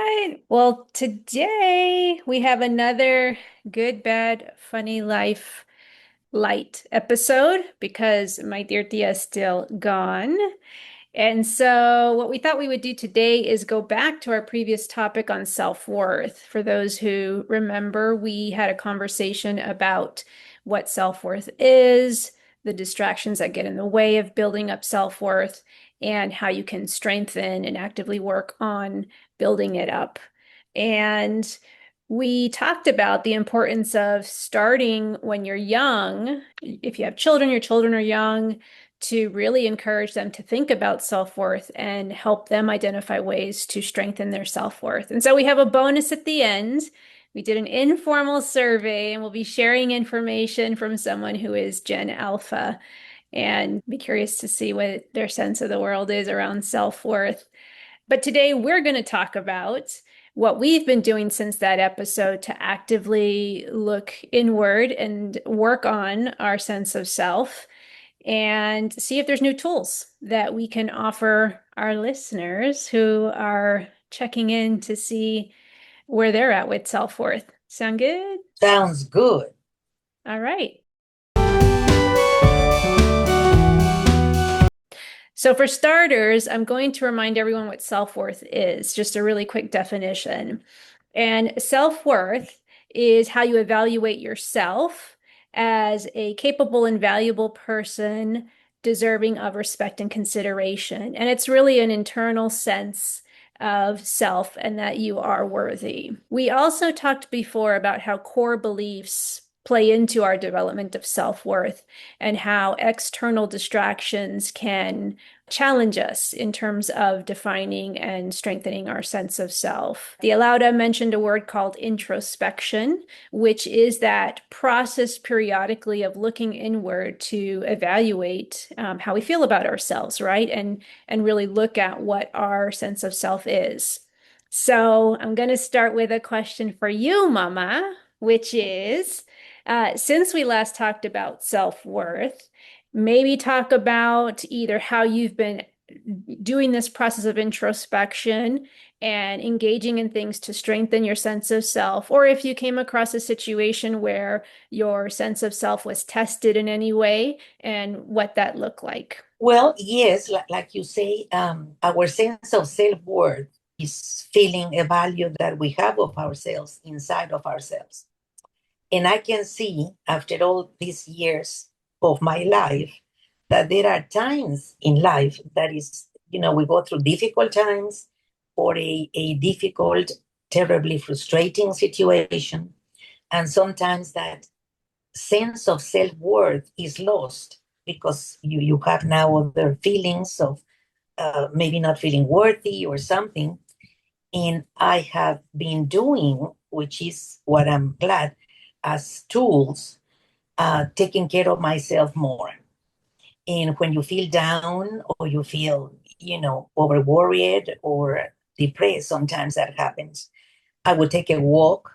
right. Well, today we have another good, bad, funny life light episode because my dear Tia is still gone. And so, what we thought we would do today is go back to our previous topic on self-worth. For those who remember, we had a conversation about what self-worth is, the distractions that get in the way of building up self-worth, and how you can strengthen and actively work on building it up. And we talked about the importance of starting when you're young. If you have children, your children are young, to really encourage them to think about self-worth and help them identify ways to strengthen their self-worth. And so we have a bonus at the end. We did an informal survey and we'll be sharing information from someone who is Gen Alpha and be curious to see what their sense of the world is around self-worth. But today we're going to talk about what we've been doing since that episode to actively look inward and work on our sense of self and see if there's new tools that we can offer our listeners who are checking in to see where they're at with self-worth. Sound good? Sounds good. All right. So for starters, I'm going to remind everyone what self-worth is, just a really quick definition. And self-worth is how you evaluate yourself as a capable and valuable person deserving of respect and consideration. And it's really an internal sense of self and that you are worthy. We also talked before about how core beliefs play into our development of self-worth and how external distractions can challenge us in terms of defining and strengthening our sense of self. The Alauda mentioned a word called introspection, which is that process periodically of looking inward to evaluate how we feel about ourselves, right? And really look at what our sense of self is. So I'm going to start with a question for you, Mama, which is, since we last talked about self-worth, maybe talk about either how you've been doing this process of introspection and engaging in things to strengthen your sense of self, or if you came across a situation where your sense of self was tested in any way and what that looked like. Well, yes, like you say, our sense of self-worth is feeling a value that we have of ourselves inside of ourselves. And I can see after all these years of my life that there are times in life that is, we go through difficult times or a difficult, terribly frustrating situation. And sometimes that sense of self-worth is lost because you have now other feelings of maybe not feeling worthy or something. And I have been doing, which is what I'm glad, as tools, taking care of myself more. And when you feel down or you feel, over worried or depressed, sometimes that happens. I will take a walk.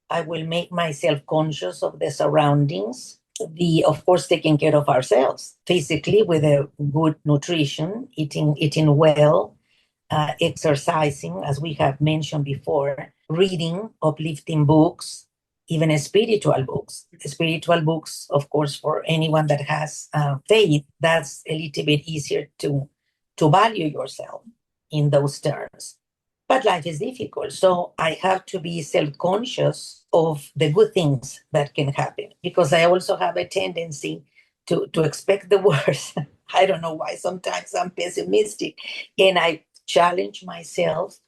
I will make myself conscious of the surroundings. Of course, taking care of ourselves physically with a good nutrition, eating well, exercising, as we have mentioned before, reading, uplifting books, even spiritual books. Spiritual books, of course, for anyone that has faith, that's a little bit easier to value yourself in those terms. But life is difficult. So I have to be self-conscious of the good things that can happen because I also have a tendency to expect the worst. I don't know why. Sometimes I'm pessimistic and I challenge myself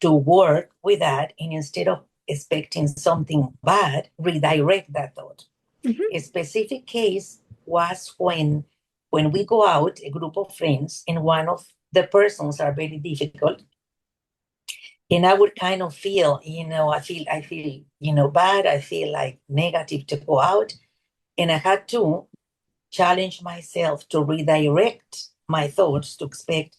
to work with that. And instead of expecting something bad, redirect that thought. Mhm. A specific case was when we go out, a group of friends, and one of the persons are very difficult and I would kind of feel, bad. I feel like negative to go out. And I had to challenge myself to redirect my thoughts to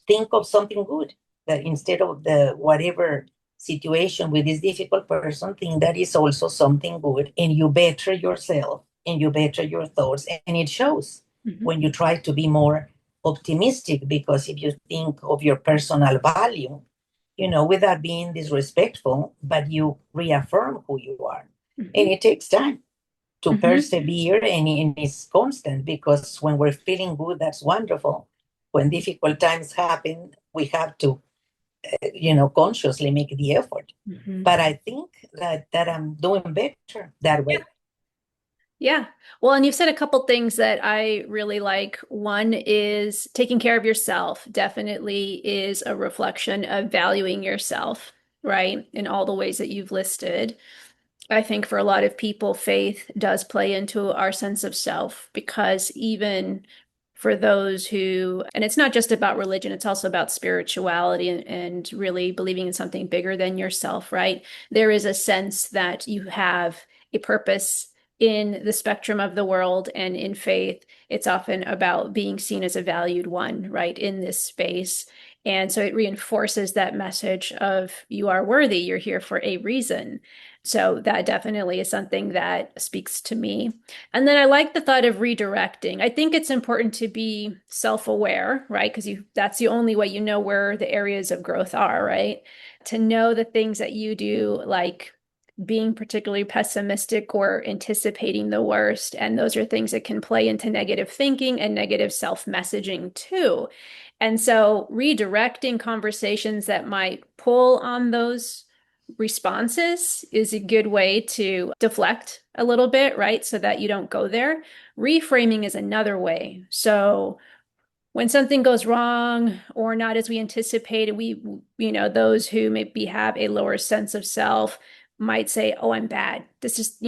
think of something good. That instead of the whatever situation with this difficult person, think that is also something good. And you better yourself and you better your thoughts. And it shows Mhm. when you try to be more optimistic, because if you think of your personal value, without being disrespectful, but you reaffirm who you are. And Mhm. it takes time to Mhm. persevere, and it's constant, because when we're feeling good, that's wonderful. When difficult times happen, we have to, consciously make the effort. Mhm. But I think that I'm doing better that way. Yeah. Well, and you've said a couple things that I really like. One is taking care of yourself, definitely is a reflection of valuing yourself, right? In all the ways that you've listed. I think for a lot of people, faith does play into our sense of self because even for those who, and it's not just about religion, it's also about spirituality and really believing in something bigger than yourself, right? There is a sense that you have a purpose in the spectrum of the world, and in faith, it's often about being seen as a valued one, right, in this space. And so it reinforces that message of you are worthy, you're here for a reason. So that definitely is something that speaks to me. And then I like the thought of redirecting. I think it's important to be self-aware, right? Because that's the only way you know where the areas of growth are, right? To know the things that you do, like being particularly pessimistic or anticipating the worst. And those are things that can play into negative thinking and negative self-messaging too. And so redirecting conversations that might pull on those responses is a good way to deflect a little bit, right? So that you don't go there. Reframing is another way. So when something goes wrong or not as we anticipated, those who maybe have a lower sense of self might say, "Oh, I'm bad. This is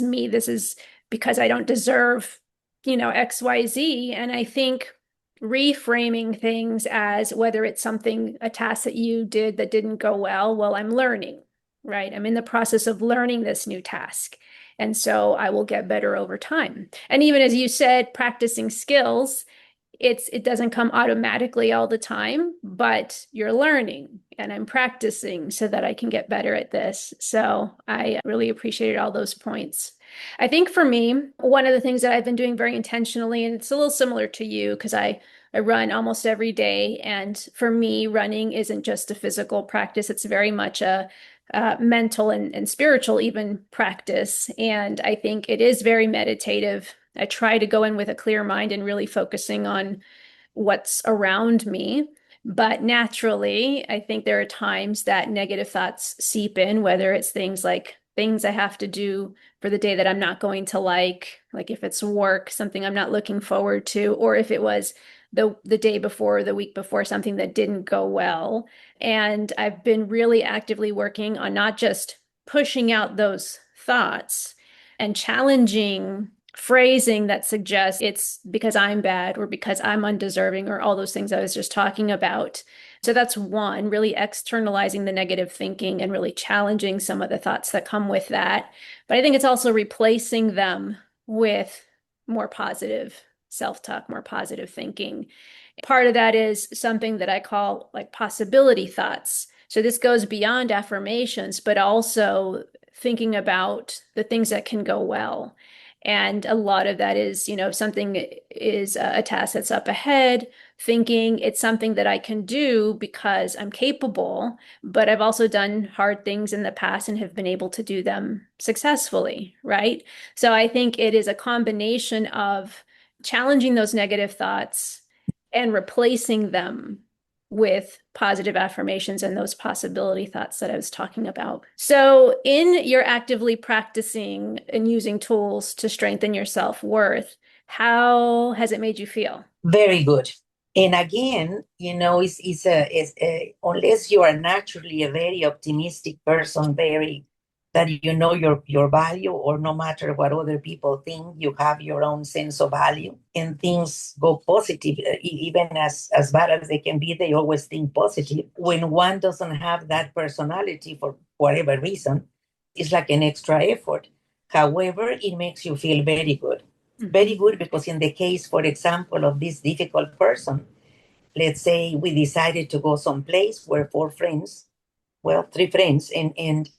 me. This is because I don't deserve, XYZ." And I think reframing things as whether it's a task that you did that didn't go well, I'm learning, right? I'm in the process of learning this new task. And so I will get better over time. And even as you said, practicing skills, it doesn't come automatically all the time, but you're learning and I'm practicing so that I can get better at this. So I really appreciated all those points. I think for me, one of the things that I've been doing very intentionally, and it's a little similar to you because I run almost every day. And for me, running isn't just a physical practice, it's very much a mental and spiritual even practice. And I think it is very meditative. I try to go in with a clear mind and really focusing on what's around me. But naturally, I think there are times that negative thoughts seep in, whether it's things like things I have to do for the day that I'm not going to like if it's work, something I'm not looking forward to, or if it was the day before, the week before, something that didn't go well. And I've been really actively working on not just pushing out those thoughts and challenging phrasing that suggests it's because I'm bad or because I'm undeserving or all those things I was just talking about. So that's one, really externalizing the negative thinking and really challenging some of the thoughts that come with that. But I think it's also replacing them with more positive self-talk, more positive thinking. Part of that is something that I call like possibility thoughts. So this goes beyond affirmations, but also thinking about the things that can go well. And a lot of that is, if something is a task that's up ahead, thinking it's something that I can do because I'm capable, but I've also done hard things in the past and have been able to do them successfully, right? So I think it is a combination of challenging those negative thoughts and replacing them with positive affirmations and those possibility thoughts that I was talking about. So, in your actively practicing and using tools to strengthen your self-worth, how has it made you feel? Very good. And again, unless you are naturally a very optimistic person, very that you know your value, or no matter what other people think, you have your own sense of value, and things go positive, even as bad as they can be, they always think positive. When one doesn't have that personality for whatever reason, it's like an extra effort. However, it makes you feel very good. Very Mhm. good, because in the case, for example, of this difficult person, let's say we decided to go someplace where three friends, and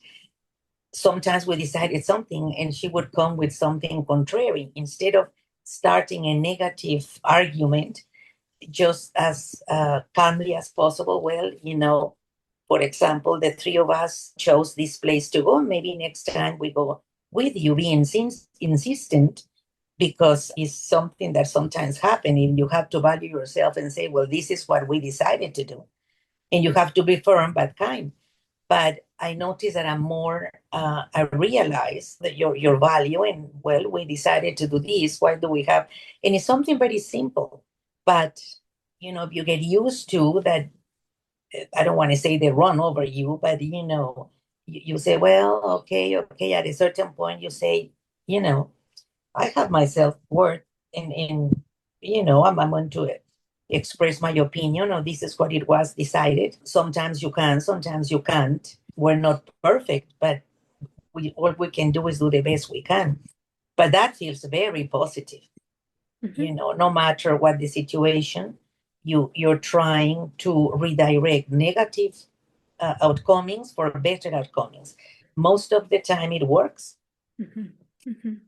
sometimes we decided something and she would come with something contrary. Instead of starting a negative argument, just as calmly as possible, For example, the three of us chose this place to go. Maybe next time we go with you. Be insistent, because it's something that sometimes happens. And you have to value yourself and say, well, this is what we decided to do. And you have to be firm but kind. But I notice that I realize that your value, and well, we decided to do this. Why do we have? And it's something very simple. But, if you get used to that, I don't want to say they run over you, but, you say, well, okay. At a certain point, you say, you know, I have my self-worth, and I'm going to express my opinion, or this is what it was decided. Sometimes you can, sometimes you can't. We're not perfect, but all we can do is do the best we can. But that feels very positive. Mhm. No matter what the situation, you're trying to redirect negative outcomings for better outcomings. Most of the time it works. Mhm. Mhm.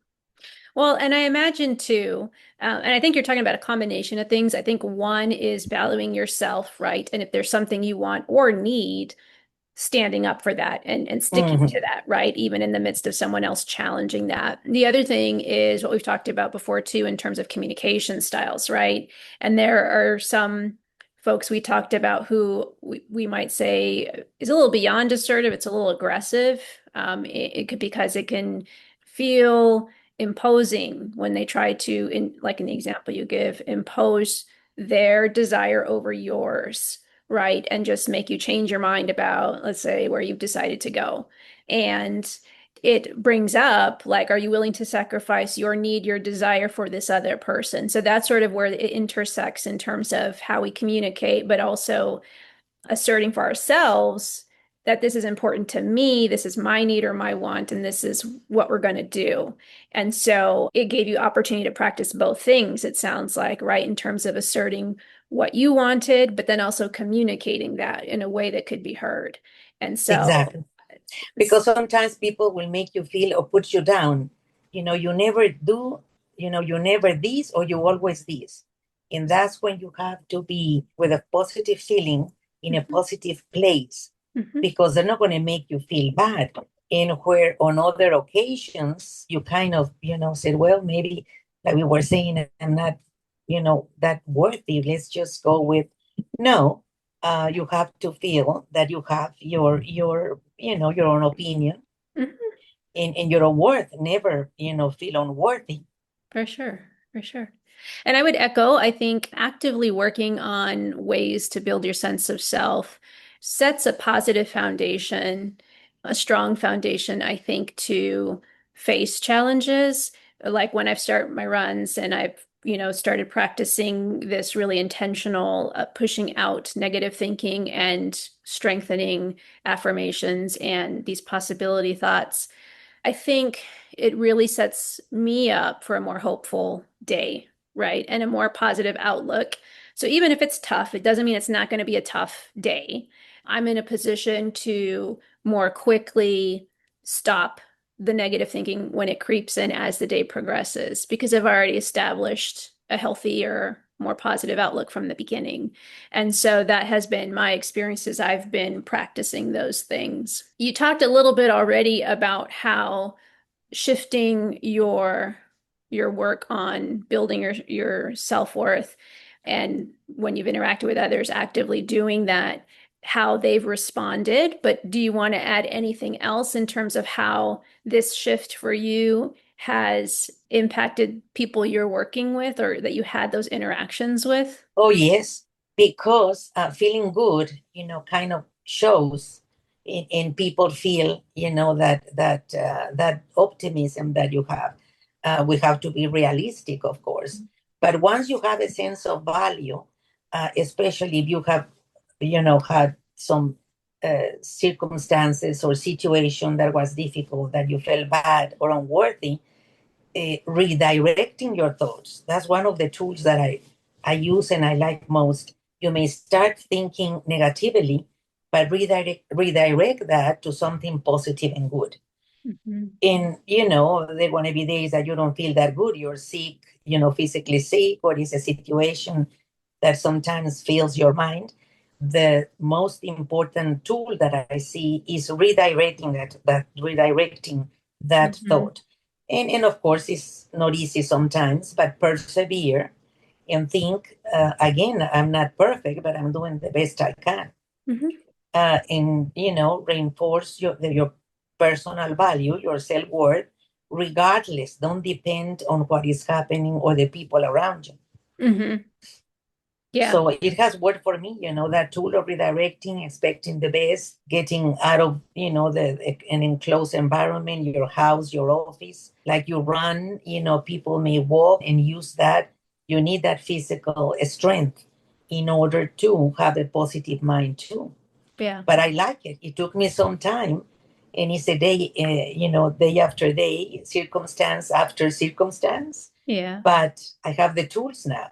Well, and I imagine too, and I think you're talking about a combination of things. I think one is valuing yourself, right? And if there's something you want or need, standing up for that and sticking to Mhm. that, right? Even in the midst of someone else challenging that. The other thing is what we've talked about before too, in terms of communication styles, right? And there are some folks we talked about who we might say is a little beyond assertive, it's a little aggressive. It could because it can feel imposing when they try to, like in the example you give, impose their desire over yours, right? And just make you change your mind about, let's say, where you've decided to go. And it brings up, like, are you willing to sacrifice your need, your desire for this other person? So that's sort of where it intersects in terms of how we communicate, but also asserting for ourselves that this is important to me, this is my need or my want, and this is what we're going to do. And so it gave you opportunity to practice both things, it sounds like, right? In terms of asserting what you wanted, but then also communicating that in a way that could be heard. And so, Exactly. Because sometimes people will make you feel or put you down. You never do, you never this, or you always this. And that's when you have to be with a positive feeling in a mhm, positive place, mhm, because they're not going to make you feel bad. And where on other occasions you kind of, said, well, maybe, like we were saying, I'm not, that worthy. Let's just go with no. You have to feel that you have your own opinion, mhm. and your own worth. Never feel unworthy. For sure, for sure. And I would echo, I think actively working on ways to build your sense of self sets a positive foundation, a strong foundation, I think, to face challenges. Like when I've started my runs and I've, started practicing this really intentional pushing out negative thinking and strengthening affirmations and these possibility thoughts. I think it really sets me up for a more hopeful day, right? And a more positive outlook. So even if it's tough, it doesn't mean it's not going to be a tough day. I'm in a position to more quickly stop the negative thinking when it creeps in as the day progresses because I've already established a healthier, more positive outlook from the beginning. And so that has been my experience as I've been practicing those things. You talked a little bit already about how shifting your work on building your self-worth and when you've interacted with others actively doing that, how they've responded. But do you want to add anything else in terms of how this shift for you has impacted people you're working with or that you had those interactions with? Oh, yes, because feeling good, kind of shows, in people feel, that optimism that you have. We have to be realistic, of course. But once you have a sense of value, especially if you have, had some circumstances or situation that was difficult, that you felt bad or unworthy, redirecting your thoughts. That's one of the tools that I use and I like most. You may start thinking negatively, but redirect that to something positive and good. Mhm. And there are going to be days that you don't feel that good. You're sick, physically sick, or it's a situation that sometimes fills your mind. the most important tool that I see is redirecting that Hmm. thought. And of course, it's not easy sometimes, but persevere and think again, I'm not perfect, but I'm doing the best I can. Hmm. And reinforce your personal value, your self-worth, regardless. Don't depend on what is happening or the people around you. Hmm. Yeah. So it has worked for me, that tool of redirecting, expecting the best, getting out of, an enclosed environment, your house, your office. Like you run, people may walk and use that. You need that physical strength in order to have a positive mind too. Yeah. But I like it. It took me some time. And it's a day, day after day, circumstance after circumstance. Yeah. But I have the tools now.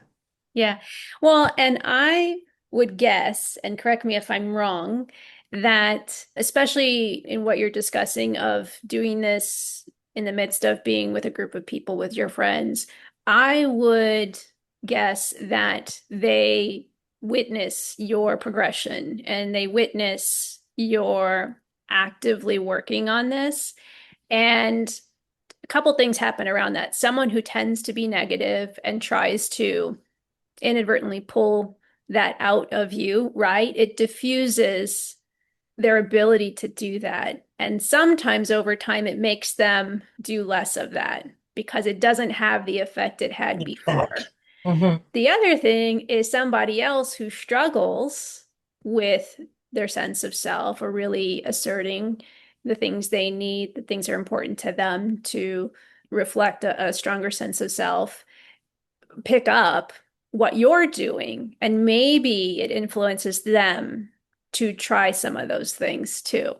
Yeah. Well, and I would guess, and correct me if I'm wrong, that especially in what you're discussing of doing this in the midst of being with a group of people with your friends, I would guess that they witness your progression and they witness your actively working on this. And a couple things happen around that. Someone who tends to be negative and tries to inadvertently pull that out of you, right? It diffuses their ability to do that. And sometimes over time, it makes them do less of that because it doesn't have the effect it had Exactly. before. Mm-hmm. The other thing is somebody else who struggles with their sense of self or really asserting the things they need, the things that are important to them to reflect a stronger sense of self pick up what you're doing, and maybe it influences them to try some of those things too.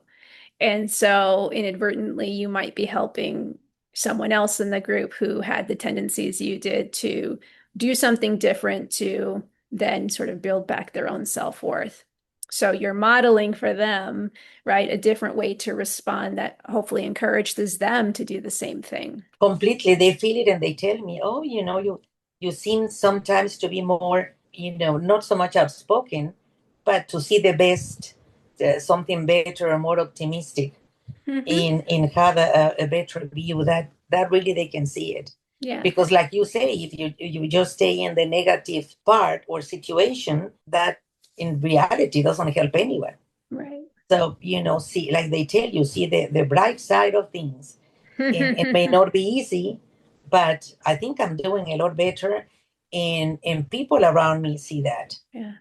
And so inadvertently, you might be helping someone else in the group who had the tendencies you did to do something different to then sort of build back their own self-worth. So you're modeling for them, right, a different way to respond that hopefully encourages them to do the same thing. Completely. They feel it and they tell me, oh, you seem sometimes to be more, not so much outspoken, but to see the best, something better or more optimistic Hmm. in have a better view that really they can see it. Yeah, Because like you say, if you just stay in the negative part or situation, that in reality doesn't help anyone. right. So, see, like they tell you, see the bright side of things. And it may not be easy, but I think I'm doing a lot better. And people around me see that. Yeah.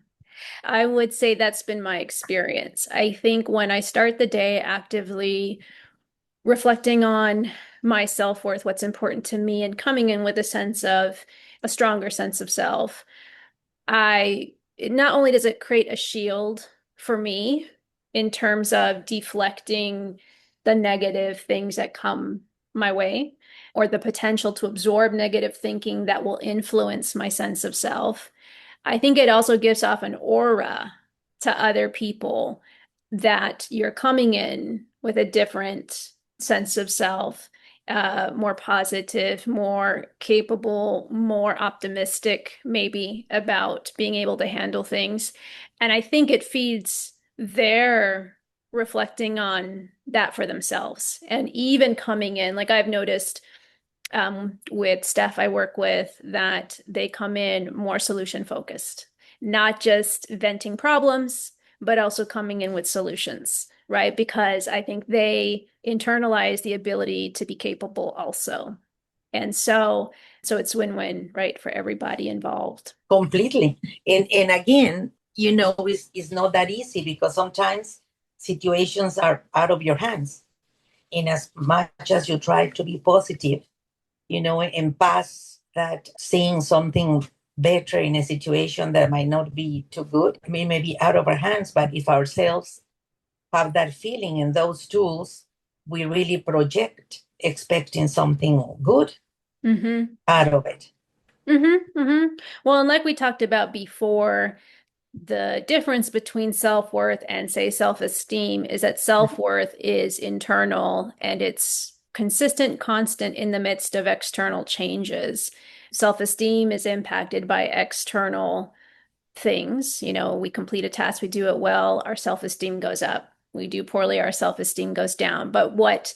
I would say that's been my experience. I think when I start the day actively reflecting on my self-worth, what's important to me, and coming in with a stronger sense of self, not only does it create a shield for me in terms of deflecting the negative things that come my way or the potential to absorb negative thinking that will influence my sense of self. I think it also gives off an aura to other people that you're coming in with a different sense of self, more positive, more capable, more optimistic, maybe about being able to handle things. And I think it feeds their reflecting on that for themselves. And even coming in, like I've noticed with staff I work with that they come in more solution focused, not just venting problems, but also coming in with solutions, right? Because I think they internalize the ability to be capable also. And so it's win-win, right, for everybody involved. Completely. And again, it's not that easy because sometimes situations are out of your hands. In as much as you try to be positive, and pass that seeing something better in a situation that might not be too good, I mean, maybe out of our hands, but if ourselves have that feeling and those tools, we really project expecting something good Mm-hmm. out of it. Mm-hmm. Mm-hmm. Well, and like we talked about before, the difference between self-worth and, say, self-esteem is that self-worth is internal and it's consistent, constant in the midst of external changes. Self-esteem is impacted by external things. We complete a task, we do it well, our self-esteem goes up. We do poorly, our self-esteem goes down. But what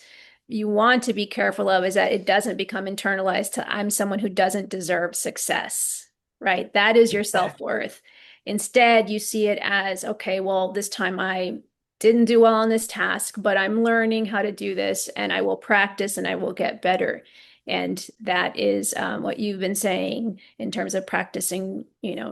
you want to be careful of is that it doesn't become internalized to I'm someone who doesn't deserve success, right? That is your Exactly. self-worth. Instead, you see it as, okay, well, this time I didn't do well on this task, but I'm learning how to do this and I will practice and I will get better. And that is what you've been saying in terms of practicing,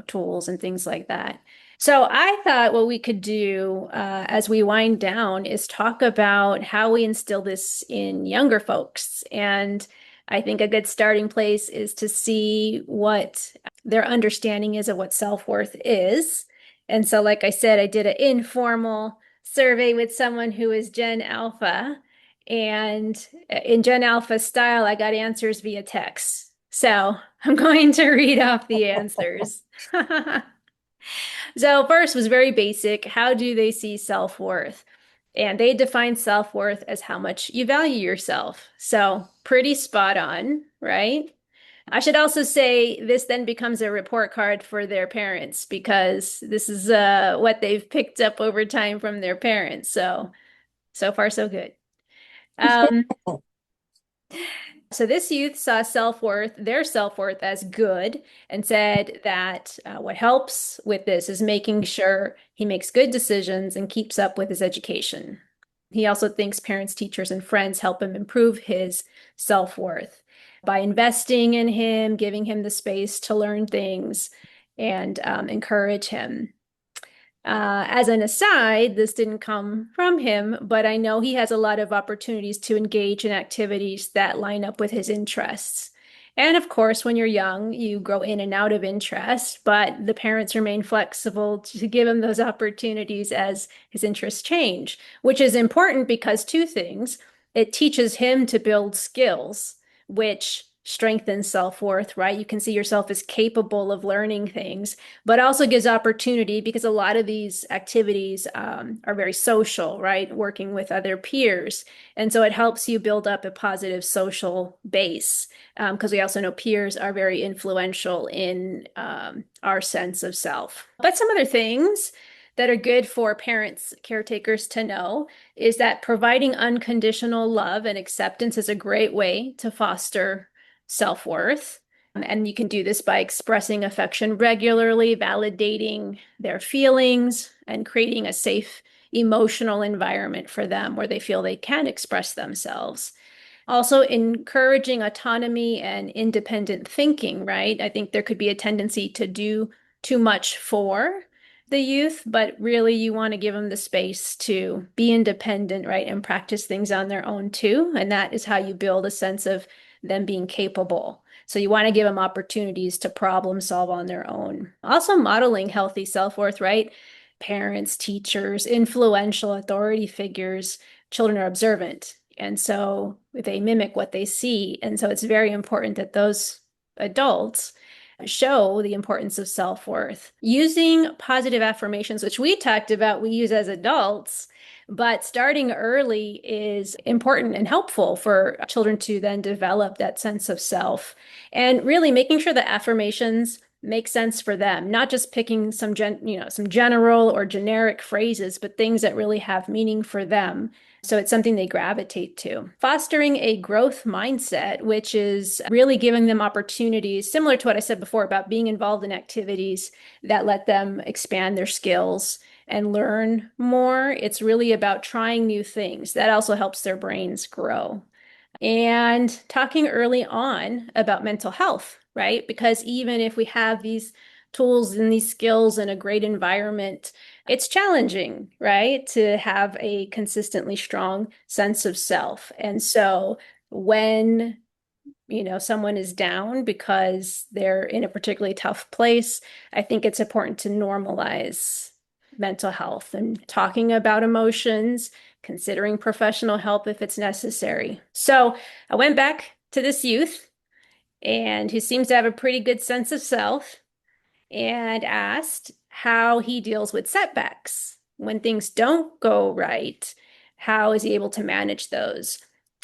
tools and things like that. So I thought what we could do as we wind down is talk about how we instill this in younger folks. And I think a good starting place is to see what their understanding is of what self-worth is. And so, like I said, I did an informal survey with someone who is Gen Alpha. And in Gen Alpha style, I got answers via text. So I'm going to read off the answers. So first was very basic. How do they see self-worth? And they define self-worth as how much you value yourself. So pretty spot on, right? I should also say this then becomes a report card for their parents because this is what they've picked up over time from their parents. So far, so good. Um, so this youth saw self-worth, their self-worth as good, and said that what helps with this is making sure he makes good decisions and keeps up with his education. He also thinks parents, teachers, and friends help him improve his self-worth by investing in him, giving him the space to learn things, and encourage him. As an aside, this didn't come from him, but I know he has a lot of opportunities to engage in activities that line up with his interests. And of course, when you're young, you grow in and out of interest, but the parents remain flexible to give him those opportunities as his interests change, which is important because two things. It teaches him to build skills, which strengthens self-worth, right? You can see yourself as capable of learning things, but also gives opportunity because a lot of these activities are very social, right? Working with other peers. And so it helps you build up a positive social base because we also know peers are very influential in our sense of self. But some other things that are good for parents, caretakers to know is that providing unconditional love and acceptance is a great way to foster self-worth. And you can do this by expressing affection regularly, validating their feelings, and creating a safe emotional environment for them where they feel they can express themselves. Also, encouraging autonomy and independent thinking, right? I think there could be a tendency to do too much for the youth, but really you want to give them the space to be independent, right? And practice things on their own too. And that is how you build a sense of them being capable. So you want to give them opportunities to problem solve on their own. Also, modeling healthy self-worth, right? Parents, teachers, influential authority figures, children are observant. And so they mimic what they see. And so it's very important that those adults show the importance of self-worth. Using positive affirmations, which we talked about, we use as adults, but starting early is important and helpful for children to then develop that sense of self. And really making sure the affirmations make sense for them, not just picking some general or generic phrases, but things that really have meaning for them. So it's something they gravitate to. Fostering a growth mindset, which is really giving them opportunities, similar to what I said before about being involved in activities that let them expand their skills and learn more. It's really about trying new things. That also helps their brains grow. And talking early on about mental health, right? Because even if we have these tools and these skills in a great environment, it's challenging, right? To have a consistently strong sense of self. And so when someone is down because they're in a particularly tough place, I think it's important to normalize mental health and talking about emotions, considering professional help if it's necessary. So I went back to this youth and who seems to have a pretty good sense of self and asked how he deals with setbacks. When things don't go right, how is he able to manage those?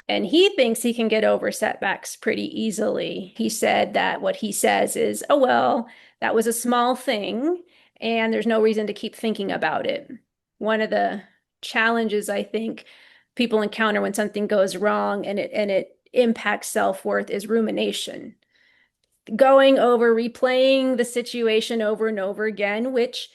And he thinks he can get over setbacks pretty easily. He said that what he says is, oh, well, that was a small thing. and there's no reason to keep thinking about it. One of the challenges I think people encounter when something goes wrong and it impacts self-worth is rumination. Going over, replaying the situation over and over again, which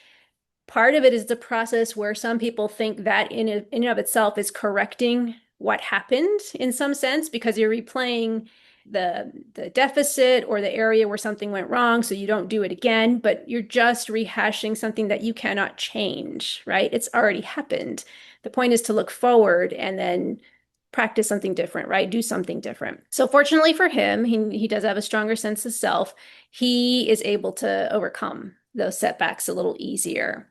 part of it is the process where some people think that in and of itself is correcting what happened in some sense because you're replaying the deficit or the area where something went wrong so you don't do it again, but you're just rehashing something that you cannot change, right? It's already happened. The point is to look forward and then practice something different, right? Do something different. So fortunately for him, he does have a stronger sense of self. He is able to overcome those setbacks a little easier.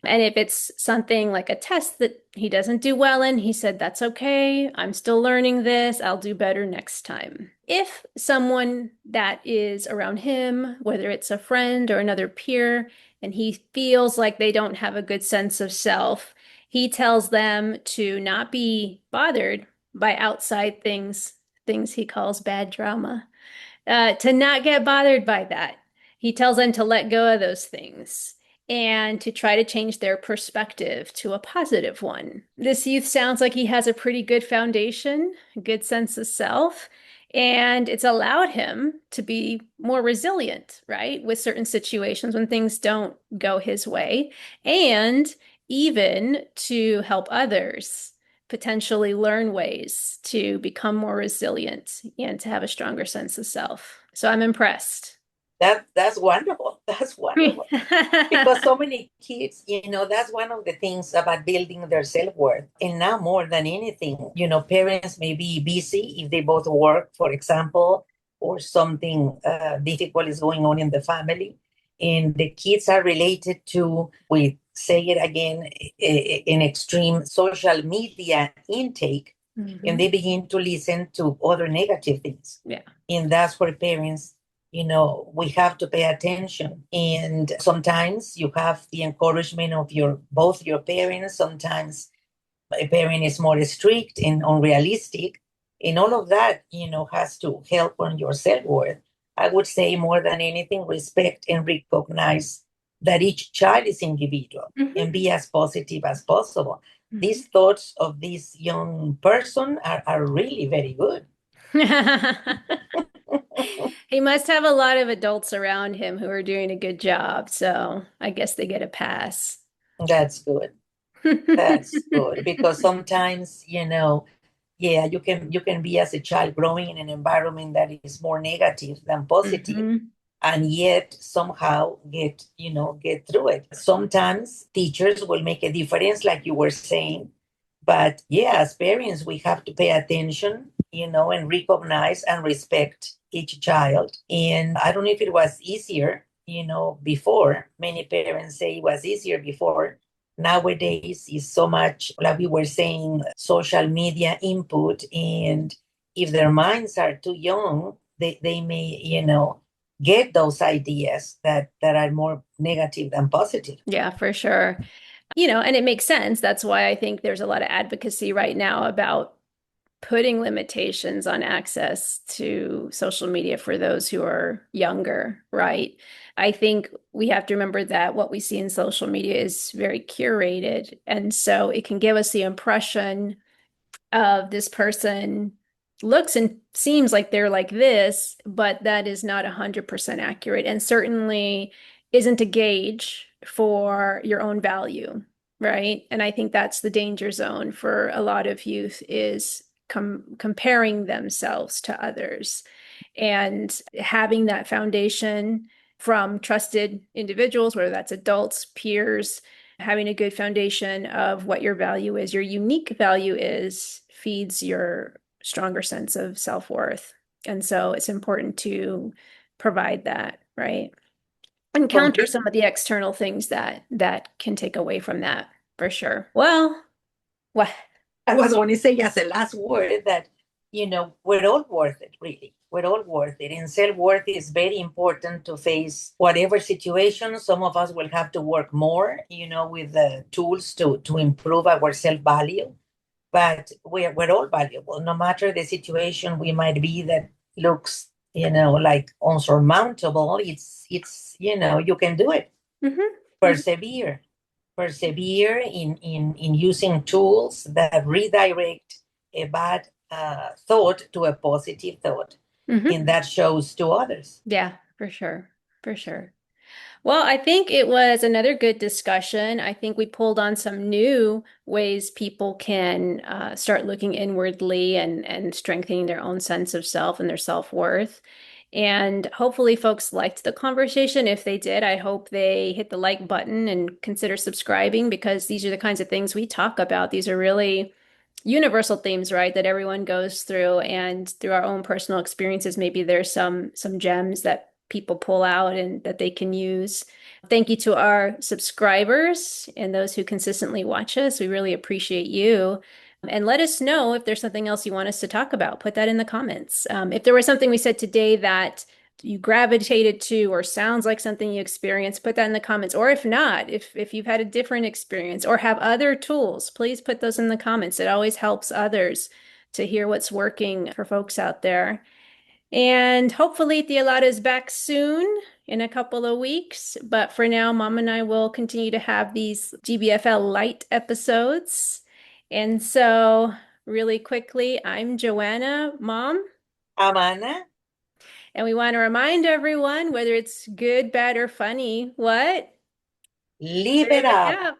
And if it's something like a test that he doesn't do well in, he said, that's okay. I'm still learning this. I'll do better next time. If someone that is around him, whether it's a friend or another peer, and he feels like they don't have a good sense of self, he tells them to not be bothered by outside things, things he calls bad drama, to not get bothered by that. He tells them to let go of those things and to try to change their perspective to a positive one. This youth sounds like he has a pretty good foundation, a good sense of self, and it's allowed him to be more resilient, right, with certain situations when things don't go his way, and even to help others potentially learn ways to become more resilient and to have a stronger sense of self. So I'm impressed. That's wonderful. That's wonderful. Because so many kids, that's one of the things about building their self-worth. And now more than anything, parents may be busy if they both work, for example, or something difficult is going on in the family. And the kids are related to, we say it again, an extreme social media intake. And Mhm. they begin to listen to other negative things. Yeah. And that's where parents, we have to pay attention. And sometimes you have the encouragement of both your parents. Sometimes a parent is more strict and unrealistic. And all of that, has to help on your self-worth. I would say more than anything, respect and recognize that each child is individual and Mhm. be as positive as possible. Mhm. These thoughts of this young person are really very good. He must have a lot of adults around him who are doing a good job, so I guess they get a pass. That's good. That's good because sometimes, yeah, you can be as a child growing in an environment that is more negative than positive, Mhm. and yet somehow get through it. Sometimes teachers will make a difference, like you were saying, but yeah, as parents, we have to pay attention, and recognize and respect each child. And I don't know if it was easier, before. Many parents say it was easier before. Nowadays is so much, like we were saying, social media input. And if their minds are too young, they may, get those ideas that are more negative than positive. Yeah, for sure. And it makes sense. That's why I think there's a lot of advocacy right now about putting limitations on access to social media for those who are younger, right? I think we have to remember that what we see in social media is very curated. And so it can give us the impression of this person looks and seems like they're like this, but that is not 100% accurate and certainly isn't a gauge for your own value, right? And I think that's the danger zone for a lot of youth is comparing themselves to others and having that foundation from trusted individuals, whether that's adults, peers, having a good foundation of what your value is, your unique value is, feeds your stronger sense of self-worth. And so it's important to provide that, right? And counter Complete. some of the external things that can take away from that for sure. Well, what? I was going to say as a last word that, we're all worth it, really. We're all worth it. And self worth is very important to face whatever situation. Some of us will have to work more, with the tools to improve our self value. But we're all valuable, no matter the situation we might be that looks, like unsurmountable. It's you can do it. Mhm. Mhm. persevere, persevere in using tools that redirect a bad thought to a positive thought, Mhm. and that shows to others. Yeah, for sure. For sure. Well, I think it was another good discussion. I think we pulled on some new ways people can start looking inwardly and strengthening their own sense of self and their self-worth. And hopefully, folks liked the conversation. If they did, I hope they hit the like button and consider subscribing because these are the kinds of things we talk about. These are really universal themes, right, that everyone goes through, and through our own personal experiences, maybe there's some gems that people pull out and that they can use. Thank you to our subscribers and those who consistently watch us. We really appreciate you. And let us know if there's something else you want us to talk about. Put that in the comments. If there was something we said today that you gravitated to or sounds like something you experienced, put that in the comments. Or if not, if you've had a different experience or have other tools, please put those in the comments. It always helps others to hear what's working for folks out there. And hopefully Theolada is back soon in a couple of weeks. But for now, Mom and I will continue to have these GBFL light episodes. And so, really quickly, I'm Joanna, Mom. Amana, And we want to remind everyone, whether it's good, bad, or funny, what? live Live it it up. up.